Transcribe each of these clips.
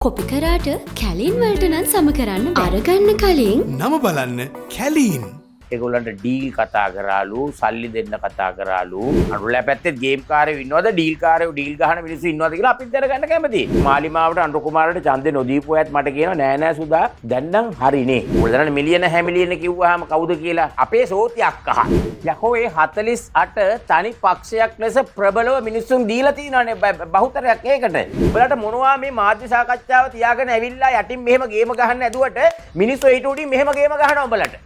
Copy කරාට කැලීන් වලට නම් සම කරන්න අරගන්න කලින් නම බලන්න කැලීන්. ඒගොල්ලන්ට ඩීල් කතා කරාලු සල්ලි දෙන්න කතා කරාලු අනුලා පැත්තේ ගේම් කාරයෝ ඉන්නවද ඩීල් කාරයෝ ඩීල් ගහන මිනිස්සු ඉන්නවද කියලා අපිත් දැනගන්න කැමතියි. මාලිමාවට අනුර කුමාරට ඡන්දේ නොදීපු අයත් මට කියනවා නෑ නෑ සුදා දැන් නම් හරිනේ. උගලන මිලියන හැමිලියන කිව්වහම කවුද කියලා අපේ සෝතියක් අහ. යකෝ ඒ 48 තනි පක්ෂයක් ලෙස ප්‍රබලව මිනිස්සුන් දීලා තියෙනවානේ බහුතරයක් ඒකට. උඹලට මොනවා මේ මාධ්‍ය සාකච්ඡාව තියාගෙන ඇවිල්ලා යටින් මෙහෙම ගේම ගහන්න ඇදුවට මිනිස්සු ඊට උඩින් මෙහෙම ගේම ගහනවා උඹලට.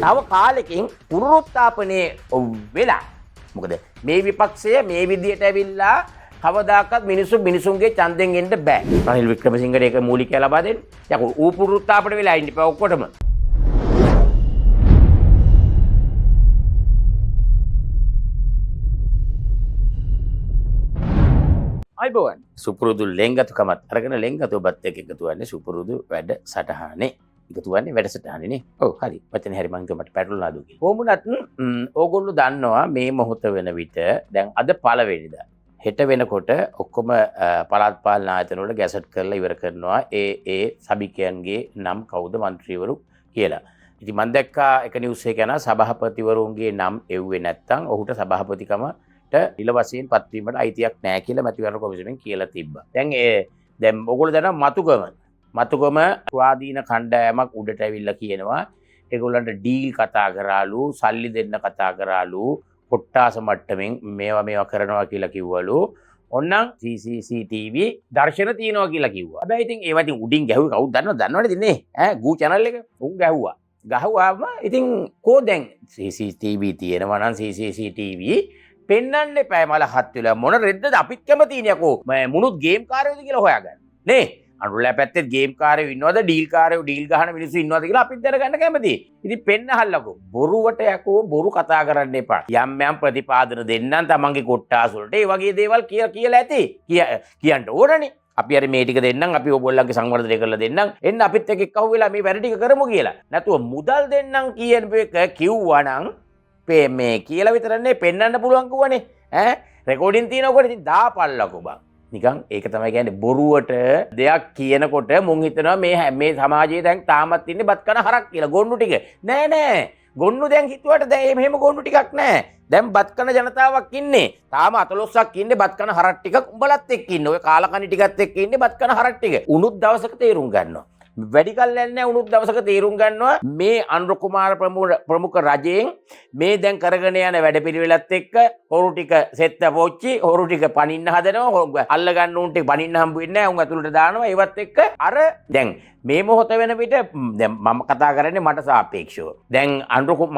තව කාලෙකින් පුනරුත්ථාපනයේ වෙලා මොකද මේ විපක්ෂය මේ විදියට ඇවිල්ලා කවදාකවත් මිනිසුන්ගේ ඡන්දෙන් එන්න බෑ. රනිල් වික්‍රමසිංහට ඒක මූලිකය ලබා දෙන්න. යකෝ ඌ පුනරුත්ථාපන වෙලා ඉන්න එපා ඔක්කොටම. අයිබෝන් සුපුරුදු ලෙන්ගතුකමත් අරගෙන ලෙන්ගතුබත් එක්ක එකතු වෙන්නේ සුපුරුදු වැඩ සටහනේ. එකතු වෙන්නේ වැඩසටහනේනේ. ඔව් හරි. වචනේ හරි මං මට පැටලුණා දුකේ. කොහොමුණත් ඕගොල්ලෝ දන්නවා මේ මොහොත වෙන විට දැන් අද පළවෙනිදා. හෙට වෙනකොට ඔක්කොම පළාත් පාලන ආයතන වල ගැසට් කරලා ඉවර කරනවා ඒ සභිකයන්ගේ නම් කවුද മന്ത്രിවරු කියලා. ඉතින් මම දැක්කා එක නිවුස් එකක යනවා සභාපතිවරුන්ගේ නම් එව්වේ නැත්තම් ඔහුට සභාපතිකමට ඉල වශයෙන් පත්වීමට අයිතියක් නැහැ කියලා මැතිවරණ කොමිසමෙන් කියලා තිබ්බා. දැන් ඔයගොල්ලෝ දන්නවා මතුගම ස්වාධීන කණ්ඩායමක් උඩට ඇවිල්ලා කියනවා ඒගොල්ලන්ට ඩීල් කතා කරාලු සල්ලි දෙන්න කතා කරාලු කොට්ටාස මට්ටමින් මේවා කරනවා කියලා කිව්වලු. ඔන්නම් CCTV දර්ශන තියනවා කියලා කිව්වා. හැබැයි ඉතින් ඒවා ඉතින් උඩින් ගැහුවේ කවුද දන්නවද ඉතින්නේ ඈ ගූ channel එක උන් ගැහුවා. ගහුවාම ඉතින් කෝ දැන් CCTV තියෙනවා නම් CCTV පෙන්වන්න එපා මල හත් වෙලා මොන රෙද්දද අපිත් කැමතිනේ යකෝ මුනුත් ගේම් කාරයෝද කියලා හොයාගන්න නේ. අනුලා පැත්තේ ගේම් කාරයෝ ඉන්නවද ඩීල් කාරයෝ ඩීල් ගහන මිනිස්සු ඉන්නවද කියලා අපිත් දැනගන්න කැමතියි. ඉතින් පෙන්නහල්ලකෝ බොරුවට යකෝ බොරු කතා කරන්න එපා. යම් ප්‍රතිපාදන දෙන්නම් තමන්ගේ කොට්ටාස වලට ඒ වගේ දේවල් කියලා ඇති. කියන්න ඕනනේ. අපි අර මේ ටික දෙන්නම් අපි ඔයගොල්ලන්ගේ සංවර්ධනය කරලා දෙන්නම්. එන්න අපිත් එක්ක එක්කව වෙලා මේ වැඩ ටික කරමු කියලා. නැතුව මුදල් දෙන්නම් කියන එක කිව්වනම් මේ කියලා විතරනේ පෙන්වන්න පුළුවන් කිව්වනේ. ඈ රෙකෝඩින් තියෙනකොට ඉතින් දාපල්ලකෝ බං. නිකන් ඒක තමයි කියන්නේ බොරුවට දෙයක් කියනකොට මුන් හිතනවා මේ සමාජයේ දැන් තාමත් ඉන්නේ බත් කන හරක් කියලා ගොන්නු ටික. නෑ ගොන්නු දැන් හිතුවට දැන් මෙහෙම ගොන්නු ටිකක් නෑ. දැන් බත් කන ජනතාවක් ඉන්නේ. තාම 14ක් ඉන්නේ බත් කන හරක් ටිකක් උඹලත් එක්ක ඉන්නේ. ඔය කාලකණි ටිකත් එක්ක ඉන්නේ බත් කන හරක් ටික. උණුත් දවසක තේරුම් ගන්නවා. වැඩි කල් යන්නේ උණුත් දවසක තේරුම් ගන්නවා මේ අනුර කුමාර ප්‍රමුඛ රජයෙන් මේ දැන් කරගෙන යන වැඩපිළිවෙලත් එක්ක හොරු ටික සෙත්ත පොච්චි හොරු ටික පනින්න හදනවා අල්ල ගන්න උන් ටික පනින්න හම්බ වෙන්නේ නැහැ උන් ඇතුළට දානවා ඒවත් එක්ක අර දැන් මේ මොහොත වෙන විට දැන් මම කතා කරන්නේ මට සාපේක්ෂව දැන්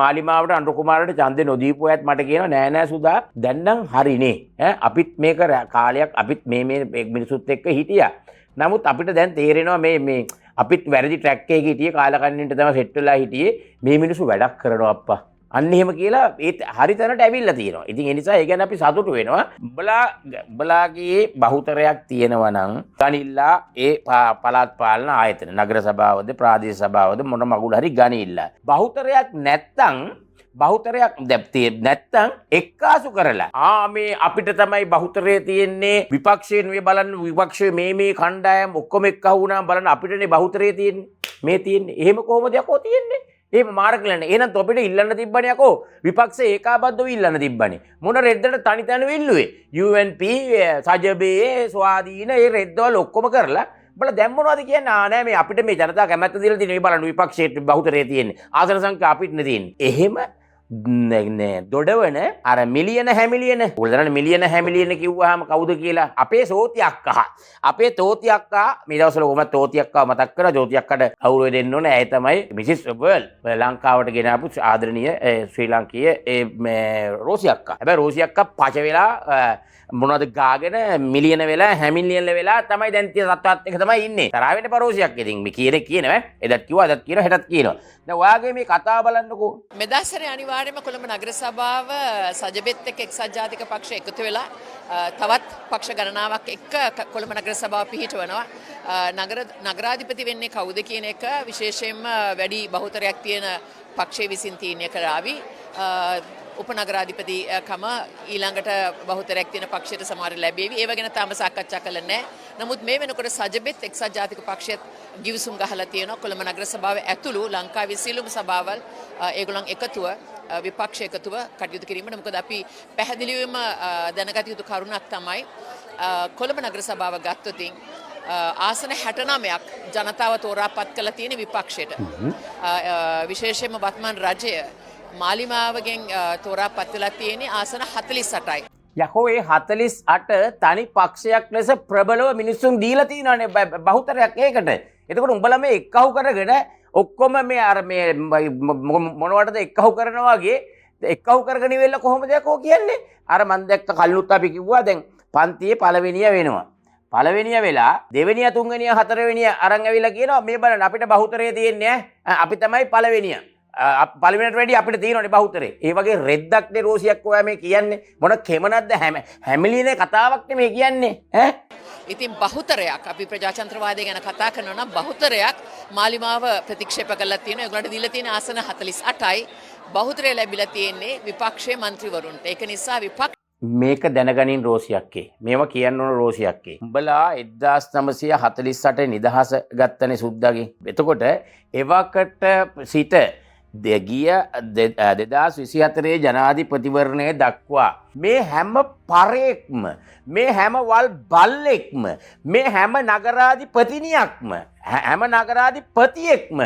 මාලිමාවට අනුර කුමාරට ඡන්දේ නොදීපු අයත් මට කියනවා නෑ නෑ සුදා දැන් නම් හරිනේ ඈ අපිත් මේක කාලයක් අපිත් මේ මිනිසුත් එක්ක හිටියා නමුත් අපිට දැන් තේරෙනවා මේ අපිත් වැරදි ට්‍රැක් එකේ හිටියේ කාලකන්නින්ට තමයි සෙට් වෙලා හිටියේ මේ මිනිස්සු වැඩක් කරනවා අප්පා අන්න එහෙම කියලා ඒත් හරි තැනට ඇවිල්ලා තියෙනවා. ඉතින් ඒ නිසා ඒ ගැන අපි සතුටු වෙනවා. උඹලාගේ බහුතරයක් තියෙනවා නම් ගනිල්ලා ඒ පළාත් පාලන ආයතන නගර සභාවද ප්‍රාදේශ සභාවද මොන මගුල හරි ගනිල්ලා. බහුතරයක් නැත්තම් එක්කාසු කරලා මේ අපිට තමයි බහුතරය තියෙන්නේ විපක්ෂයෙන් මේ බලන්න විපක්ෂයේ මේ කණ්ඩායම් ඔක්කොම එක්ක වුණාම බලන්න අපිටනේ බහුතරය තියෙන්නේ මේ තියෙන්නේ එහෙම කොහොමද යකෝ තියෙන්නේ එහෙම මාර්ගලන්නේ එහෙනම් තොපිට ඉල්ලන්න තිබ්බනේ යකෝ විපක්ෂ ඒකාබද්ධව ඉල්ලන්න තිබ්බනේ මොන රෙද්දට තනි තනි විල්ලුවේ UNP සජබේ ස්වාධීන ඒ රෙද්දවල ඔක්කොම කරලා බල දැන් මොනවද කියන්නේ නෑ මේ අපිට මේ ජනතා කැමැත්ත දීලා තියෙන මේ බලන්න විපක්ෂයේ බහුතරය තියෙන්නේ ආසන සංඛ්‍යා අපිටනේ තියෙන්නේ එහෙම දොඩවන අර මිලියන හැමිලියන උල්දරන මිලියන හැමිලියන කිව්වහම කවුද කියලා අපේ සෝති අක්කා අපේ තෝති අක්කා මේ දවස්වල කොහොමද තෝති අක්කාව මතක් කරලා තෝති අක්කට ගෞරවය දෙන්න ඕනේ ඇය තමයි මිසිස් වර්ල්ඩ් ලංකාවට ගෙන ආපු ආදරණීය ශ්‍රී ලාංකීය මේ රෝසි අක්කා හැබැයි රෝසි අක්කා පච වෙලා මොනවද ගාගෙන මිලියන වෙලා හැමිලියන වෙලා තමයි දැන් තියෙන තත්ත්වات එක තමයි ඉන්නේ තරහ වෙන්න පරෝසියක් ඉතින් මේ කියනවා එදත් කිව්වා අදත් කියනවා හෙටත් කියනවා දැන් ඔයාගේ මේ කතාව බලන්නකෝ මෙදාසරේ අනිවාර්යයෙන්ම කොළඹ නගර සභාව සජබෙත් එක්ක එක්සත් ජාතික පක්ෂ එකතු වෙලා තවත් පක්ෂ ගණනාවක් එක්ක කොළඹ නගර සභාව පිහිටවනවා නගරාධිපති වෙන්නේ කවුද කියන එක විශේෂයෙන්ම වැඩි බහුතරයක් තියෙන පක්ෂයේ විසින් තීරණය කරાવી උපනගරාධිපතිකම ඊළඟට බහුතරයක් තියෙන පක්ෂයට සමහර ලැබෙවි. ඒව ගැන තාම සාකච්ඡා කළේ නැහැ. නමුත් මේ වෙනකොට සජබෙත් එක්සත් ජාතික පක්ෂයත් ගිවිසුම් ගහලා තියෙනවා කොළඹ නගර සභාව ඇතුළු ලංකාවේ සියලුම සභාවල් ඒගොල්ලන් එකතුව විපක්ෂ එකතුව කටයුතු කිරීමට. මොකද අපි පැහැදිලිවම දැනගත යුතු කරුණක් තමයි කොළඹ නගර සභාව ගත්තොතින් ආසන 69ක් ජනතාව තෝරාපත් කළා තියෙන විපක්ෂයට. විශේෂයෙන්ම වත්මන් රජය මාලිමාවගෙන් තෝරාපත් වෙලා තියෙන ආසන 48යි. යකෝ ඒ 48 තනි පක්ෂයක් ලෙස ප්‍රබලව මිනිස්සුන් දීලා තියෙනවානේ බහුතරයක් ඒකට. එතකොට උඹලා මේ එක්කහුව කරගෙන ඔක්කොම මේ අර මේ මොනවටද එක්කහුව කරනවා වගේ එක්කහුව කරගෙන ඉවෙල්ල කොහොමද යකෝ කියන්නේ? අර මන් දැක්ක කල්ලුත් අපි කිව්වා දැන් පන්තියේ පළවෙනිය වෙනවා. පළවෙනිය වෙලා දෙවෙනිය තුන්වෙනිය හතරවෙනිය අරන් ඇවිල්ලා කියනවා මේ බලන්න අපිට බහුතරය තියෙන්නේ අපි තමයි පළවෙනිය. පළවෙනියට වැඩි අපිට තියෙනවනේ බහුතරේ. ඒ වගේ රෙද්දක් නේ රෝසියක් ඔයා මේ කියන්නේ. මොන කෙමනක්ද හැමිලිනේ කතාවක් නේ කියන්නේ ඈ? ඉතින් බහුතරයක් අපි ප්‍රජාතන්ත්‍රවාදය ගැන කතා කරනවා නම් බහුතරයක් මාලිමාව ප්‍රතික්ෂේප කරලා තියෙනවා. ඒගොල්ලන්ට දීලා තියෙන ආසන 48යි. බහුතරය ලැබිලා තියෙන්නේ විපක්ෂයේ മന്ത്രിවරුන්ට. ඒක නිසා මේක දැනගනින් රෝසියක්කේ. මේවා කියන්න ඕන රෝසියක්කේ. උඹලා 1948 නිදහස ගත්තනේ සුද්දාගේ. එතකොට එවකට සිට ගිය 2024 ජනාධිපතිවරණය දක්වා මේ හැම පරයෙක්ම මේ හැම වල් බල්ලෙක්ම මේ හැම නගරාධිපතිනියක්ම හැම නගරාධිපතියෙක්ම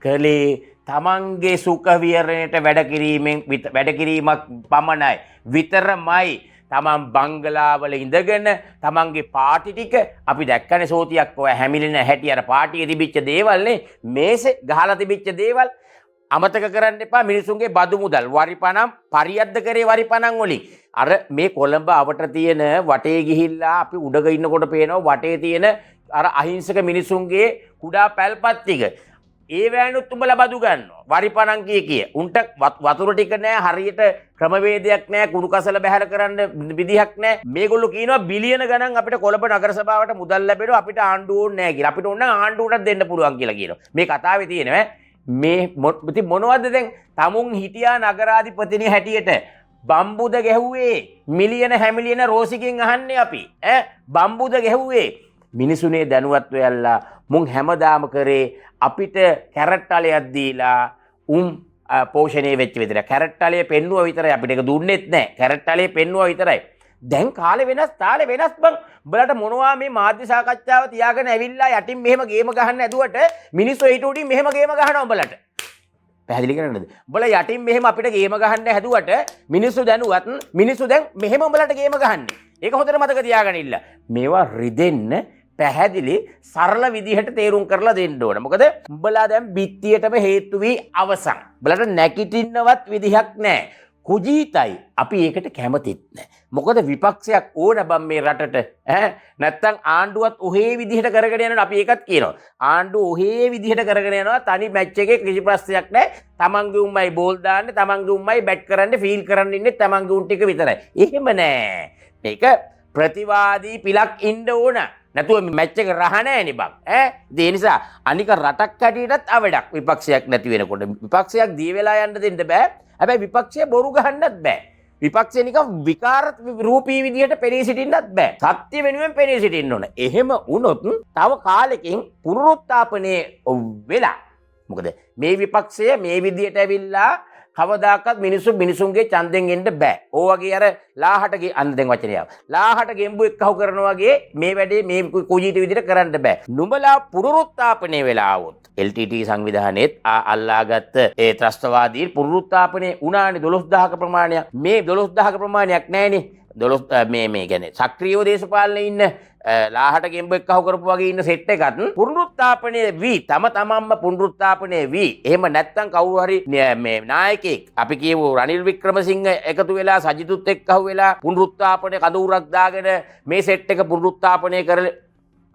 කළේ තමන්ගේ සුඛ විහරණයට වැඩ කිරීමක් පමණයි විතරමයි. තමන් බංගලාවල ඉඳගෙන තමන්ගේ පාටි ටික අපි දැක්කනේ සෝතියක් ඔය හැමිලෙන හැටි අර පාටියේ තිබිච්ච දේවල්නේ මේසේ ගහලා තිබිච්ච දේවල් අමතක කරන්න එපා. මිනිසුන්ගේ බදු මුදල් වරිපණම් පරියද්ද කරේ වරිපණම් වලින් අර මේ කොළඹ අවට තියෙන වටේ ගිහිල්ලා අපි උඩක ඉන්නකොට පේනවා වටේ තියෙන අර අහිංසක මිනිසුන්ගේ කුඩා පැල්පත් ටික ඒ වෑනුත් උඹලා බදු ගන්නවා වරිපණම් කිය උන්ට වතුර ටික නෑ හරියට ක්‍රමවේදයක් නෑ කුණු කසල බැහැර කරන්න විදිහක් නෑ. මේගොල්ලෝ කියනවා බිලියන ගණන් අපිට කොළඹ නගර සභාවට මුදල් ලැබෙනවා අපිට ආණ්ඩුව ඕනේ නෑ කියලා. අපිට ඕන නම් ආණ්ඩුවටත් දෙන්න පුළුවන් කියලා කියනවා. මේ කතාවේ තියෙනවා මේ මොනවද දැන් තමුන් හිටියා නගරාධිපතිනිය හැටියට බම්බුද ගැහුවේ මිලියන හැමිලියන රෝසිකින් අහන්නේ අපි බම්බුද ගැහුවේ මිනිසුනේ දැනුවත් වෙයල්ලා මුන් හැමදාම කරේ අපිට කැරට් අලයක් දීලා පෝෂණය වෙච්ච විතර කැරට් අලය පෙන්නුවා විතරයි අපිට ඒක දුන්නෙත් නැහැ කැරට් අලය පෙන්නුවා විතරයි. දැන් කාලේ වෙනස් තාලේ වෙනස් බං. උඹලට මොනවා මේ මාධ්‍ය සාකච්ඡාව තියාගෙන ඇවිල්ලා යටින් මෙහෙම ගේම ගහන්න ඇදුවට මිනිස්සු ඊට උඩින් මෙහෙම ගේම ගහනවා උඹලට. පැහැදිලි කරන්නද? උඹලා යටින් මෙහෙම අපිට ගේම ගහන්න හැදුවට මිනිස්සු දැනුවත් මිනිස්සු දැන් මෙහෙම උඹලට ගේම ගහන්නේ. ඒක හොඳට මතක තියාගන්න ඉන්න. මේවා රිදෙන්න පැහැදිලි සරල විදිහට තේරුම් කරලා දෙන්න ඕන. මොකද උඹලා දැන් බිත්තියටම හේතු වී අවසන්. උඹලට නැගිටින්නවත් විදිහක් නැහැ. කුජීතයි අපි ඒකට කැමතිත් නැහැ. මොකද විපක්ෂයක් ඕන බම් මේ රටට නැත්තම් ආණ්ඩුවත් ඔහේ විදිහට කරගෙන යනවා අපි ඒකත් කියනවා. ආණ්ඩුව ඔහේ විදිහට කරගෙන යනවා තනි මැච් එකේ කිසි ප්‍රශ්නයක් නැහැ. තමන්ගේ උම්මයි බෝල් දාන්නේ තමන්ගේ උම්මයි බැට් කරන්නේ ෆීල් කරන්න ඉන්නේ තමන්ගේ උන් ටික විතරයි. එහෙම නෑ. මේක ප්‍රතිවාදී පිලක් ඉන්න ඕන. නැතුව මැච් එක රහ නෑනේ බං. ඒ නිසා අනික රටක් හැටියටත් අවඩක් විපක්ෂයක් නැති වෙනකොට විපක්ෂයක් දී වෙලා යන්න දෙන්න බෑ. හැබැයි විපක්ෂය බොරු ගහන්නත් බෑ. විපක්ෂය නිකන් විකාර රූපී විදිහට පෙනී සිටින්නත් බෑ. සත්‍ය වෙනුවෙන් පෙනී සිටින්න ඕන. එහෙම වුණොත් තව කාලෙකින් පුනරුත්ථාපනය වෙලා මොකද මේ විපක්ෂය මේ විදිහට ඇවිල්ලා කවදාකවත් මිනිසුන්ගේ ඡන්දෙන් එන්න බෑ. ඕ වගේ අර ලාහට අන්න දැන් වචනය ආවා. ලාහට ගෙම්බු එක්කහුව කරනවා වගේ මේ වැඩේ මේ කුජීට විදිහට කරන්න බෑ. නුඹලා පුනරුත්ථාපනය වෙලා ආවොත් LTT සංවිධානයේත් අල්ලාගත්ත ඒ ත්‍රස්තවාදී පුනරුත්ථාපනය උනානේ 12000ක ප්‍රමාණයක්. මේ 12000ක ප්‍රමාණයක් නැහැනේ. 12 මේ කියන්නේ සක්‍රීයව දේශපාලනේ ඉන්න ලාහට ගෙම්බ එක්කහුව කරපු වගේ ඉන්න සෙට් එකත් පුනරුත්ථාපනය වී තමන්ම පුනරුත්ථාපනය වී එහෙම නැත්නම් කවුරු හරි මේ නායකයෙක් අපි කියමු රනිල් වික්‍රමසිංහ එකතු වෙලා සජිතුත් එක්කහුව වෙලා පුනරුත්ථාපනය කඳවුරක් දාගෙන මේ සෙට් එක පුනරුත්ථාපනය කරලා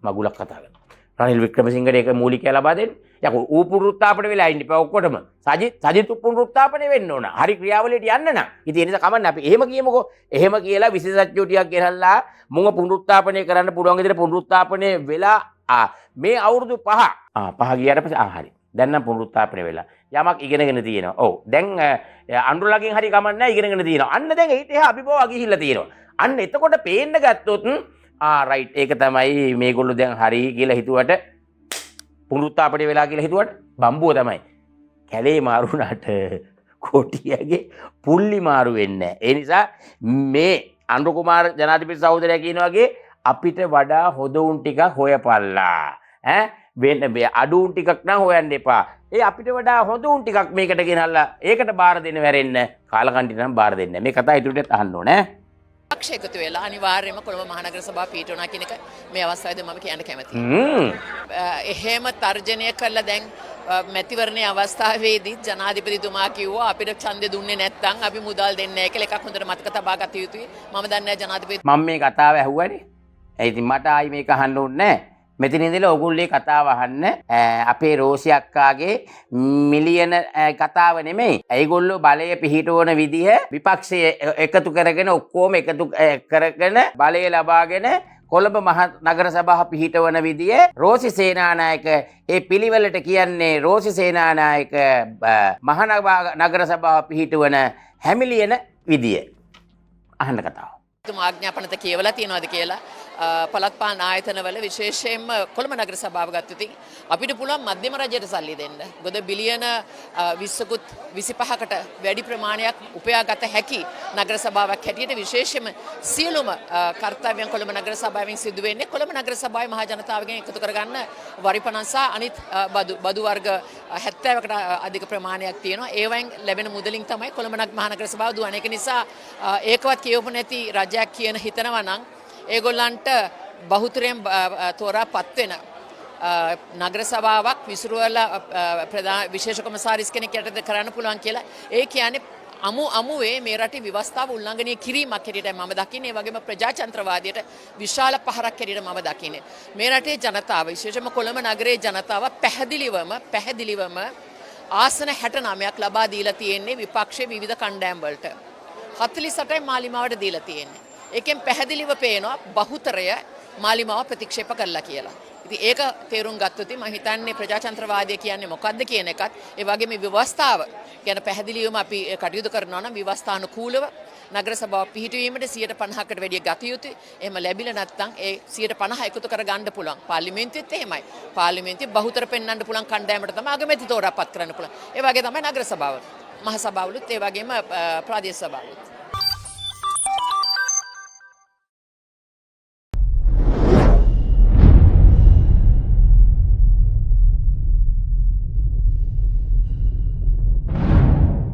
මගුලක් කතා කරනවා. රනිල් වික්‍රමසිංහට ඒක මූලිකය ලබා දෙන්න. යකෝ ඌ පුනරුත්ථාපනය වෙලා ඉන්න එපා ඔක්කොටම. සජිත් පුනරුත්ථාපනය වෙන්න ඕන. හරි ක්‍රියාවලියට යන්න නම්. ඉතින් ඒ නිසා කමන්නේ අපි එහෙම කියමුකෝ. එහෙම කියලා විශේෂඥයෝ ටිකක් ගෙනල්ලා මුංග පුනරුත්ථාපනය කරන්න පුළුවන් විදිහට පුනරුත්ථාපනය වෙලා මේ අවුරුදු 5 ගියාට පස්සේ හරි. දැන් නම් පුනරුත්ථාපනය වෙලා. යමක් ඉගෙනගෙන තියෙනවා. ඔව්. දැන් අඳුරලකින් හරි කමන්නේ නැහැ ඉගෙනගෙන තියෙනවා. අන්න දැන් ඊට එහා අභිභව ගිහිල්ලා තියෙනවා. අන්න එතකොට පේන්න ගත්තොත් රයිට් ඒක තමයි මේගොල්ලෝ දැන් හරි කියලා හිතුවට පුරුත්තාපටි වෙලා කියලා හිතුවට බම්බුව තමයි. කැලේ මාරු වුණාට කොටියගේ පුල්ලි මාරු වෙන්නේ නැහැ. ඒ නිසා මේ අනුර කුමාර ජනාධිපති සහෝදරයා කියන වගේ අපිට වඩා හොදවුන් ටිකක් හොයපල්ලා. වෙන අඩුන් ටිකක් නම් හොයන්න එපා. ඒ අපිට වඩා හොදවුන් ටිකක් මේකට ගෙනල්ලා ඒකට බාර දෙන්න වැරෙන්න කාලකන්ටි නම් බාර දෙන්න. මේ කතා ඉදිරියට අහන්න ඕනේ. පක්ෂ එකතු වෙලා අනිවාර්යයෙන්ම කොළඹ මහනගර සභාව පිහිටුණා කියන එක මේ අවස්ථාවේදී මම කියන්න කැමතියි. එහෙම තර්ජනය කළා දැන් මැතිවරණයේ අවස්ථාවේදී ජනාධිපතිතුමා කිව්වා අපිට ඡන්දෙ දුන්නේ නැත්නම් අපි මුදල් දෙන්නේ නැහැ කියලා එකක් හොඳට මතක තබා ගත යුතුයි. මම දන්නේ නැහැ ජනාධිපති මම මේ කතාව ඇහුවනේ. ඒ ඉතින් මට ආයි මේක අහන්න ඕනේ නැහැ. මෙතන ඉඳලා ඔගොල්ලේ කතාව අහන්න අපේ රෝසි අක්කාගේ මිලියන කතාව නෙමෙයි. ඒගොල්ලෝ බලය පිහිටවන විදිහ විපක්ෂයේ එකතු කරගෙන ඔක්කොම එකතු කරගෙන බලය ලබාගෙන කොළඹ මහ නගර සභාව පිහිටවන විදිය රෝසි සේනානායක ඒ පිළිවෙලට කියන්නේ රෝසි සේනානායක මහ නගර සභාව පිහිටවන හැමිලියන විදිය. අහන්න කතාව. තුමා ආඥාපනත කියවලා තියෙනවද කියලා පළාත් පාලන ආයතනවල විශේෂයෙන්ම කොළඹ නගර සභාව ගත්තොත් අපිට පුළුවන් මධ්‍යම රජයට සල්ලි දෙන්න. මොකද බිලියන 20කුත් 25කට වැඩි ප්‍රමාණයක් උපයාගත හැකි නගර සභාවක් හැටියට විශේෂයෙන්ම සියලුම කර්තව්‍යයන් කොළඹ නගර සභාවෙන් සිදු වෙන්නේ කොළඹ නගර සභාවේ මහ ජනතාවගෙන් එකතු කරගන්න වරිපණන් සහ අනිත් බදු වර්ග 70කට අධික ප්‍රමාණයක් තියෙනවා. ඒවෙන් ලැබෙන මුදලින් තමයි කොළඹ මහ නගර සභාව දුවන්නේ. ඒක නිසා ඒකවත් කියවපු නැති රජයක් කියන හිතනවා නම් ඒගොල්ලන්ට බහුතරයෙන් තෝරාපත් වෙන නගර සභාවක් විසිරුවලා ප්‍රධාන විශේෂ කොමසාරිස් කෙනෙක් යටතේ කරන්න පුළුවන් කියලා. ඒ කියන්නේ අමුවේ මේ රටේ ව්‍යවස්ථාව උල්ලංඝනය කිරීමක් හැටියට මම දකින්නේ. ඒ වගේම ප්‍රජාතන්ත්‍රවාදයට විශාල පහරක් හැටියට මම දකින්නේ. මේ රටේ ජනතාව විශේෂයෙන්ම කොළඹ නගරයේ ජනතාව පැහැදිලිවම ආසන 69ක් ලබා දීලා තියෙන්නේ විපක්ෂයේ විවිධ කණ්ඩායම් වලට. 48යි මාලිමාවට දීලා තියෙන්නේ. ඒකෙන් පැහැදිලිව පේනවා බහුතරය මාලිමාව ප්‍රතික්ෂේප කළා කියලා. ඉතින් ඒක තේරුම් ගත්තොත් මම හිතන්නේ ප්‍රජාතන්ත්‍රවාදය කියන්නේ මොකක්ද කියන එකත් ඒ වගේම ව්‍යවස්ථාව ගැන පැහැදිලිවම අපි කටයුතු කරනවා නම් ව්‍යවස්ථානුකූලව නගර සභාව පිහිටුවීමට 50%කට වැඩිය ගත යුතුයි. එහෙම ලැබිලා නැත්නම් ඒ 50% එකතු කර ගන්න පුළුවන්. පාර්ලිමේන්තුවෙත් එහෙමයි. පාර්ලිමේන්තුවේ බහුතර පෙන්වන්න පුළුවන් කණ්ඩායමට තමයි අගමැති තෝරාපත් කරන්න පුළුවන්. ඒ වගේ තමයි නගර සභාව. මහ සභාවලුත් ඒ වගේම ප්‍රාදේශ සභාවලුත්.